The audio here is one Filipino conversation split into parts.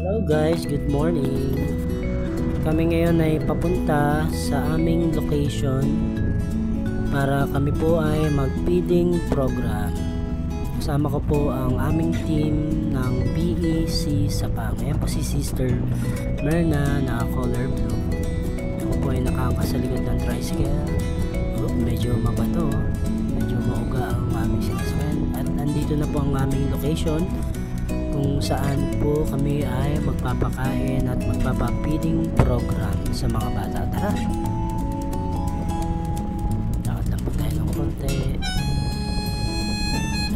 Hello guys, good morning. Kami ngayon ay papunta sa aming location para kami po ay mag-feeding program. Kasama ko po ang aming team ng BEC Sapang. Ayan po si Sister Merna, naka-color blue. Ako po ay nakangkas sa likod ng tricycle. Medyo mabato, medyo mauga ang aming sinasakyan. At nandito na po ang aming location kung saan po kami ay magpapakain at magpapapiding program sa mga bata. Tara! Lakad lang po tayo ng konti.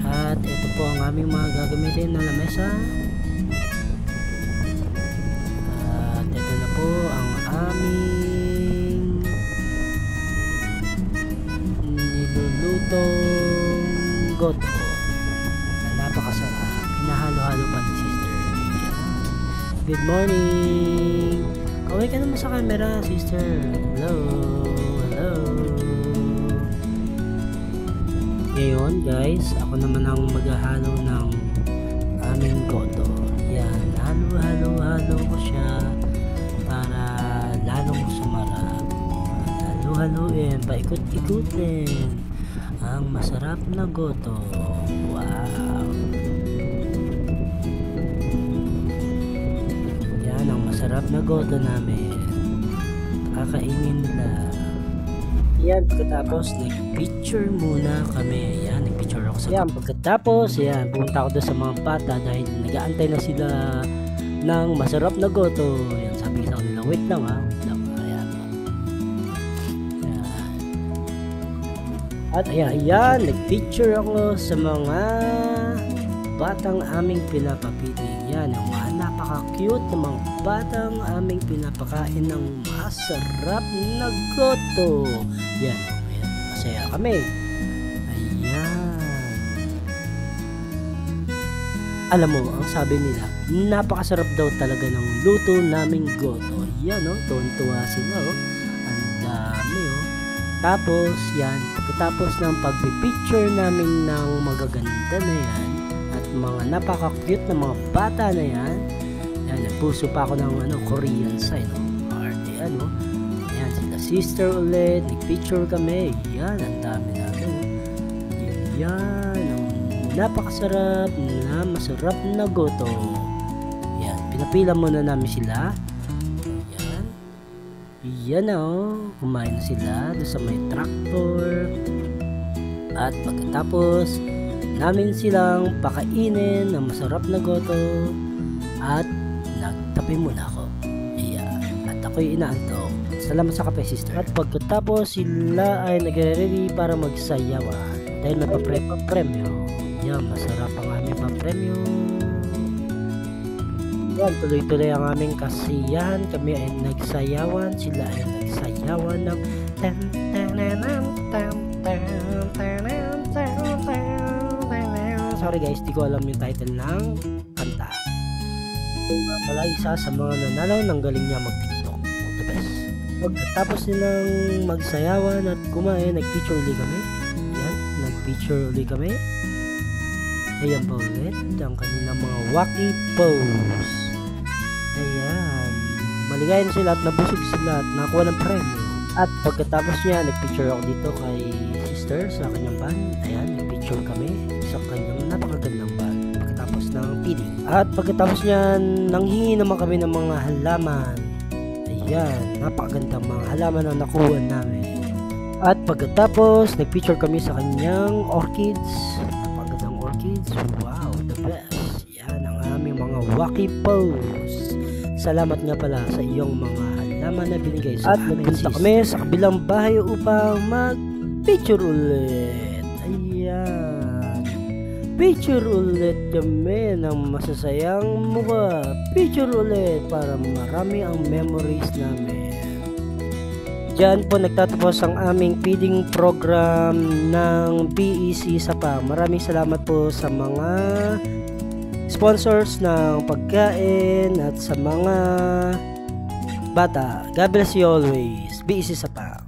At ito po ang aming mga gagamitin na lamesa. At ito na po ang aming nilulutong goto na napakasarap. Hinahalo-halo pa ni Sister. Good morning! Kaway ka naman sa camera, Sister. Hello! Hello! Ngayon guys, ako naman ang maghahalo ng aming goto. Yan, halo-halo-halo ko siya para lalong sumarap. Halo-haloin, paikot-ikutin ang masarap na goto. Wow! Masarap na goto namin. Kakainin nila. Yan, pagkatapos nag-picture muna kami. Yan, nag-picture ako sa yan. Pagkatapos, yan, pumunta ako doon sa mga bata dahil nag-aantay na sila ng masarap na goto. Yan, sabi ko nila, wait lang ha, wait lang. Ayan. Ayan. At ayan, nag-picture ako sa mga batang aming pinapapiling. Yan, ang mga napaka-cute na mga batang aming pinapakain ng masarap na goto. Yan, ayan, masaya kami. Ayan. Alam mo, ang sabi nila, napakasarap daw talaga ng luto naming goto. Yan, oh, tuwan-tuwa sila, oh. Ang dami, oh. Tapos, yan, pagkatapos ng pagpipicture namin ng magaganda na yan, mga napaka-cute na mga bata na yan. Yan, nagpuso pa ako ng Korean sign, heart. Ayan, oh. Ayan, sila Sister ulit. Nag-picture kami. Yan, ang dami namin. Yan, ang napakasarap na masarap na goto. Yan, pinapila muna namin sila. Yan. Yan, oh. Kumain na sila doon sa may tractor. At pagkatapos namin silang pakainin ng masarap na goto at nagtabi muna ako. Ayan. At ako'y inaantok. Salamat sa kape, Sister. At pagkatapos sila ay nagre-ready para magsayawan dahil may papremyo. Yan, masarap ang aming papremyo. Yan, tuloy-tuloy ang aming kasiyahan. Kami ay nagsayawan. Sila ay nagsayawan ng tan tan tan tan tan. Sorry guys, di ko alam yung title ng kanta. Ito nga pala isa sa mga nanalo ng galing niya mag-TikTok. The best. Pagkatapos nilang magsayawan at kumain, nag-picture ulit kami. Ayan, nag-picture ulit kami. Ayan pa ulit ang kanilang mga wacky pose. Ayan. Maligayan sila at nabusog sila at nakuha ng premyo. At pagkatapos niya, nag-picture ako dito kay Sister sa kanyang van. Ayan, nag-picture kami sa kanyang napakagandang van pagkatapos ng feeding. At pagkatapos niyan, nanghingi naman kami ng mga halaman. Ayan, napakagandang mga halaman ang nakuha namin. At pagkatapos, nag-picture kami sa kanyang orchids. Napakagandang orchids. Wow, the best. Yan ang aming mga wacky pose. Salamat nga pala sa iyong mga halaman na binigay sa amin. At nagpunta kami sa kabilang bahay upang mag-picture ulit. Ayan. Picture ulit kami ng masasayang mukha. Picture ulit para marami ang memories namin. Diyan po nagtatapos ang aming feeding program ng BEC Sapang. Maraming salamat po sa mga sponsors ng pagkain at sa mga bata. God bless you always. BEC Sapang.